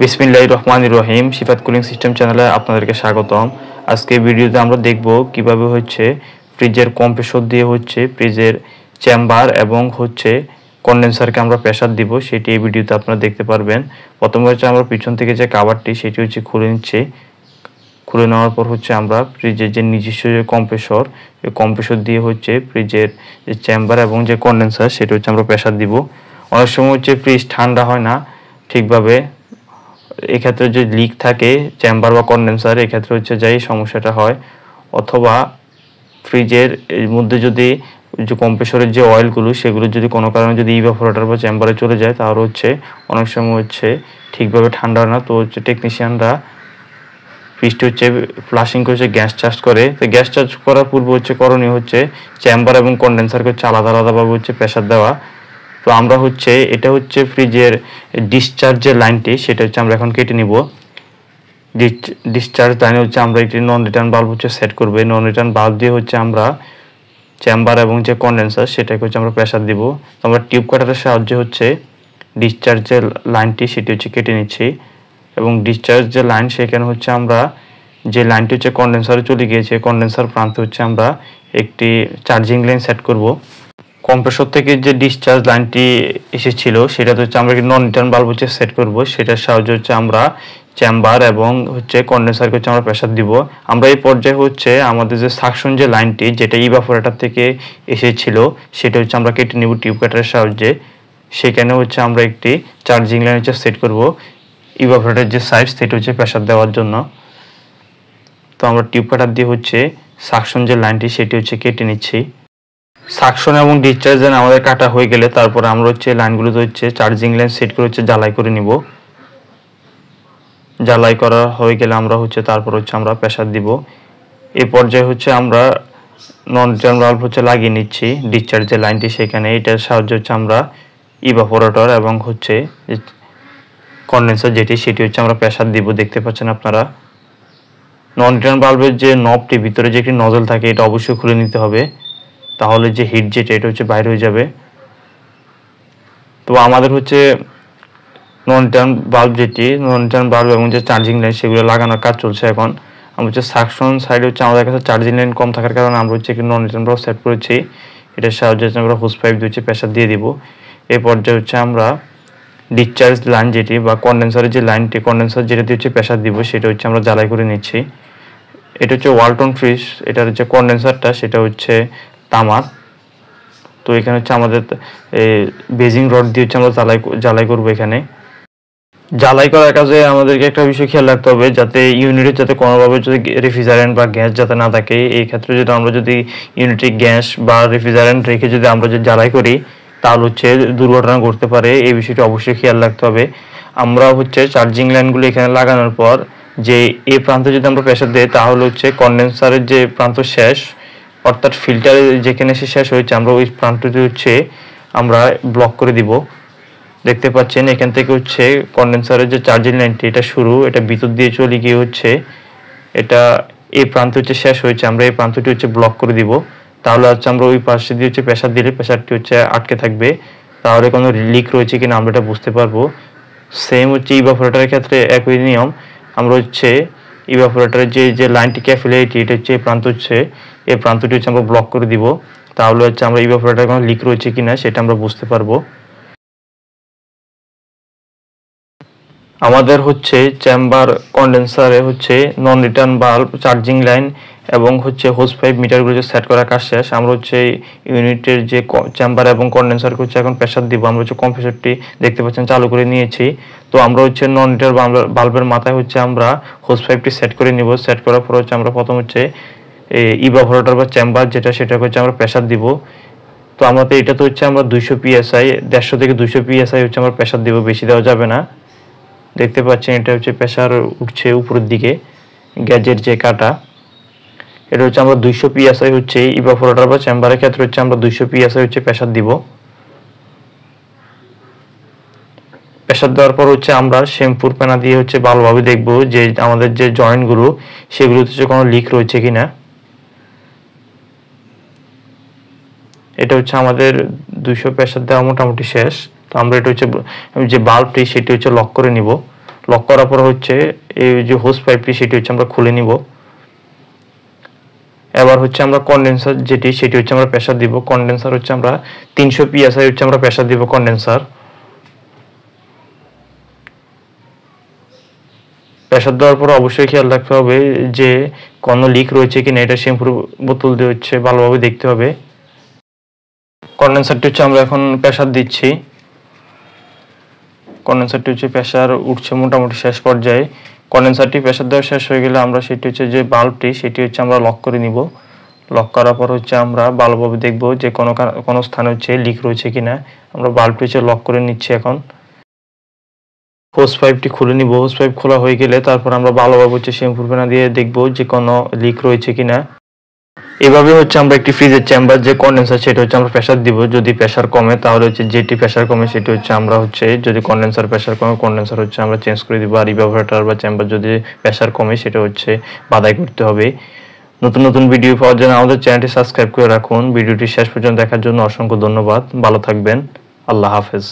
বিসমিল্লাহির রহমানির রহিম। সিফাত cooling system চ্যানেলে আপনাদেরকে স্বাগতম। আজকে ভিডিওতে আমরা দেখব কিভাবে ফ্রিজের কম্প্রেসর দিয়ে ফ্রিজের চেম্বার এবং কন্ডেন্সারকে আমরা প্রেসার দিব, সেটি এই ভিডিওতে আপনারা দেখতে পারবেন। প্রথমে আমরা পিছন থেকে যে কভারটি সেটি খুলে নিচ্ছি। খুলে নেওয়ার পর আমরা ফ্রিজের যে নিজস্ব যে কম্প্রেসর, এই কম্প্রেসর দিয়ে ফ্রিজের যে চেম্বার এবং যে কন্ডেন্সার সেটা আমরা প্রেসার দিব। অনেক সময় ফ্রিজ ঠান্ডা হয় না ঠিকভাবে, এক্ষেত্রে যে লিক থাকে চেম্বার বা কন্ডেন্সার, এক্ষেত্রে যাই সমস্যাটা হয়। অথবা ফ্রিজের মধ্যে যদি যে কম্প্রেসরের যে অয়েলগুলো সেগুলো যদি কোনো কারণে যদি ইভাপোরেটর বা চেম্বারে চলে যায়, তাহলে অনেক সময় ঠিকভাবে ঠান্ডা হয় না। তো টেকনিশিয়ানরা ফ্রিজটি ফ্লাশিং করে গ্যাস চার্জ করে। তো গ্যাস চার্জ করার পূর্বে করণীয় চেম্বার এবং কন্ডেন্সারকে আলাদা আলাদাভাবে প্রেসার দেওয়া। তো আমরা এটা ফ্রিজের ডিসচার্জের লাইনটি, সেটা আমরা এখন কেটে নিব। ডিসচার্জ লাইনে আমরা একটি নন রিটার্ন বাল্ব সেট করব। নন রিটার্ন বাল্ব দিয়ে আমরা চেম্বার এবং যে কন্ডেন্সার সেটাকে আমরা প্রেসার দিব। তো আমরা টিউব কাটারের সাহায্যে ডিসচার্জের লাইনটি সেটি কেটে নিচ্ছি। এবং ডিসচার্জ যে লাইন সেখানে আমরা যে লাইনটি কন্ডেন্সারে চলে গিয়েছে, কন্ডেন্সার প্রান্তে আমরা একটি চার্জিং লাইন সেট করব। কম্প্রেসর থেকে যে ডিসচার্জ লাইনটি এসেছিল সেটাতে আমরা নন রিটার্ন বাল্ব সেট করব। সেটার সাহায্যে আমরা চেম্বার এবং কন্ডেন্সারকে আমরা প্রেসার দিব। আমরা এই পর্যায়ে আমাদের যে সাকশন যে লাইনটি, যেটা ইভাপোরেটর থেকে এসেছিল, সেটা আমরা কেটে নিব টিউব কাটারের সাহায্যে। সেখানে আমরা একটি চার্জিং লাইন সেট করব ইভাপোরেটরের যে সাইড সেটা প্রেসার দেওয়ার জন্য। তো আমরা টিউব কাটার দিয়ে সাকশন যে লাইনটি সেটি কেটে নিচ্ছি। সাকশন এবং ডিসচার্জ লাইন আমাদের কাটা হয়ে গেলে তারপরে আমরা লাইনগুলোতে চার্জিং লাইন সেট করে জ্বালাই করে নিব। জ্বালাই করা হয়ে গেলে আমরা তারপর আমরা প্রেসার দিব। এই পর্যায়ে আমরা নন রিটার্ন বাল্ব লাগিয়ে নিচ্ছি ডিসচার্জের লাইনটি সেখানে। এটার সাহায্যে আমরা ইভাপোরেটর এবং কন্ডেন্সার যেটি সেটি আমরা প্রেসার দিব। দেখতে পাচ্ছেন আপনারা। নন রিটার্ন বাল্বের যে নবটি, ভিতরে যে একটি নজল থাকে, এটা অবশ্যই খুলে নিতে হবে, তাহলে যে হিট যেটা এটা বাইরে হয়ে যাবে। তো আমাদের নন রিটার্ন বাল্ব এবং যে চার্জিং লাইন সেগুলো লাগানোর কাজ চলছে এখন। আমরা সাকশন সাইডে আমাদের কাছে চার্জিং লাইন কম থাকার কারণে আমরা একটি নন রিটার্ন বাল্ব সেট করেছি। এটার সাহায্যে আমরা হোস পাইপ দিয়ে প্রেসার দিয়ে দিব। এই পর্যায়ে আমরা ডিসচার্জ লাইন যেটি বা কন্ডেন্সারের যে লাইনটি, কন্ডেন্সার যেটা দিয়ে প্রেসার দিব, সেটা আমরা জ্বালাই করে নিচ্ছি। এটা ওয়ালটন ফ্রিজ, এটার কন্ডেন্সারটা সেটা তামার। তো এখানে আমাদের বেজিং রড দিয়ে আমরা জ্বালাই করব। এখানে জ্বালাই করার কাজে আমাদেরকে একটা বিষয় খেয়াল রাখতে হবে, যাতে ইউনিটে যাতে কোনোভাবে রেফ্রিজারেন্ট বা গ্যাস যাতে না থাকে। এই ক্ষেত্রে আমরা ইউনিটে গ্যাস বা রেফ্রিজারেন্ট রেখে আমরা জ্বালাই করি, তাহলে দুর্ঘটনা ঘটতে পারে। এই বিষয়টি অবশ্যই খেয়াল রাখতে হবে। আমরা চার্জিং লাইনগুলো এখানে লাগানোর পর যে এই প্রান্তে যদি আমরা প্রেসার দিই, তাহলে কন্ডেন্সারের যে প্রান্ত শেষ, অর্থাৎ ফিল্টারে যেখানে শেষ হয়েছে, আমরা ওই প্রান্তটি আমরা ব্লক করে দিব। দেখতে পাচ্ছেন এখান থেকে কন্ডেন্সারের যে চার্জিং লাইনটি, এটা শুরু, এটা ভিতর দিয়ে চলে গিয়ে এটা এই প্রান্ত শেষ হয়েছে, আমরা এই প্রান্তটি ব্লক করে দিব। তাহলে আমরা ওই পাশে দিয়ে প্রেসার দিলে প্রেসারটি আটকে থাকবে। তাহলে কোনো লিক রয়েছে কিনা আমরা এটা বুঝতে পারবো। সেম ইভাপোরেটরের ক্ষেত্রে একই নিয়ম। আমরা ইভাপোরেটরের যে লাইনটি ক্যাপিলারিটি, এটা এই প্রান্ত এই প্রান্তটি আমরা ব্লক করে দিব। তাহলে আমরা ইভাপোরেটরে কোনো লিক রয়েছে কিনা সেটা আমরা বুঝতে পারবো। আমাদের চেম্বার কন্ডেন্সারে নন রিটার্ন বাল্ব, চার্জিং লাইন এবং হোস পাইপ মিটারগুলো সেট করার কাজ শেষ। আমরা ইউনিটের যে চেম্বার এবং কন্ডেন্সারকে এখন প্রেসার দিব। আমরা কম্প্রেসরটি দেখতে পাচ্ছেন চালু করে নিয়েছি। তো আমরা নন রিটার্ন বাল্বের মাথায় আমরা হোস পাইপটি সেট করে নিব। সেট করার পর আমরা প্রথম ইভাপোরেটর বা চেম্বার যেটা, সেটাকে আমরা প্রেসার দিব। তো আমাদের এটাতে আমরা 200 PSI, 150 থেকে 200 PSI আমরা প্রেসার দিব, বেশি দেওয়া যাবে না। দেখতে পাচ্ছেন এটা প্রেসার উঠছে উপরের দিকে, গ্যাজের যে কাটা। এটা আমরা 200 PSI ইভাপোরেটর বা চেম্বারের ক্ষেত্রে আমরা 200 PSI প্রেসার দিব। প্রেসার দেওয়ার পর আমরা শ্যাম্পুর পেনা দিয়ে ভালোভাবে দেখব যে আমাদের যে জয়েন্টগুলো সেগুলোতে কোনো লিক রয়েছে কিনা। এটা আমাদের 200 প্রেসার দেওয়া মোটামুটি শেষ। তো আমরা এটা যে বাল্বটি সেটি লক করে নিব। লক করার পর হচ্ছে এই যে হোস পাইপটি সেটি হচ্ছে আমরা খুলে নিব। এবার হচ্ছে আমরা কন্ডেন্সার সেটি হচ্ছে আমরা প্রেসার দিব। কন্ডেন্সার হচ্ছে আমরা 300 psi হচ্ছে আমরা প্রেসার দিব কন্ডেন্সার। প্রেসার দেওয়ার পর অবশ্যই খেয়াল রাখতে হবে যে কোনো লিক রয়েছে কিনা, এটা শ্যাম্পুর বোতল দিয়ে হচ্ছে ভালোভাবে দেখতে হবে। কন্ডেন্সারটি হচ্ছে আমরা এখন প্রেসার দিচ্ছি। কন্ডেন্সারটি হচ্ছে প্রেসার উঠছে মোটামুটি শেষ পর্যায়ে। কন্ডেন্সারটি প্রেসার দেওয়া শেষ হয়ে গেলে আমরা সেটি হচ্ছে যে বাল্বটি সেটি হচ্ছে আমরা লক করে নিব। লক করার পর হচ্ছে আমরা ভালোভাবে দেখব যে কোনো স্থানে হচ্ছে লিক রয়েছে কিনা। আমরা বাল্বটি হচ্ছে লক করে নিচ্ছি। এখন হোস পাইপটি খুলে নিব। হোস পাইপ খোলা হয়ে গেলে তারপর আমরা ভালোভাবে হচ্ছে শ্যাম্পুর ফেনা দিয়ে দেখব যে কোনো লিক রয়েছে কিনা। এভাবে হচ্ছে আমরা একটি ফ্রিজের চেম্বার যে কন্ডেন্সার সেটা হচ্ছে আমরা প্রেসার দিব। যদি প্রেসার কমে তাহলে হচ্ছে যেটি প্রেসার কমে সেটি হচ্ছে আমরা হচ্ছে যদি কন্ডেন্সার প্রেসার কমে কন্ডেন্সার হচ্ছে আমরা চেঞ্জ করে দিব। আর ইভাপোরেটর বা চেম্বার যদি প্রেসার কমে সেটা হচ্ছে বাধাই করতে হবে। নতুন নতুন ভিডিও পাওয়ার জন্য আমাদের চ্যানেলটি সাবস্ক্রাইব করে রাখুন। ভিডিওটি শেষ পর্যন্ত দেখার জন্য অসংখ্য ধন্যবাদ। ভালো থাকবেন। আল্লাহ হাফেজ।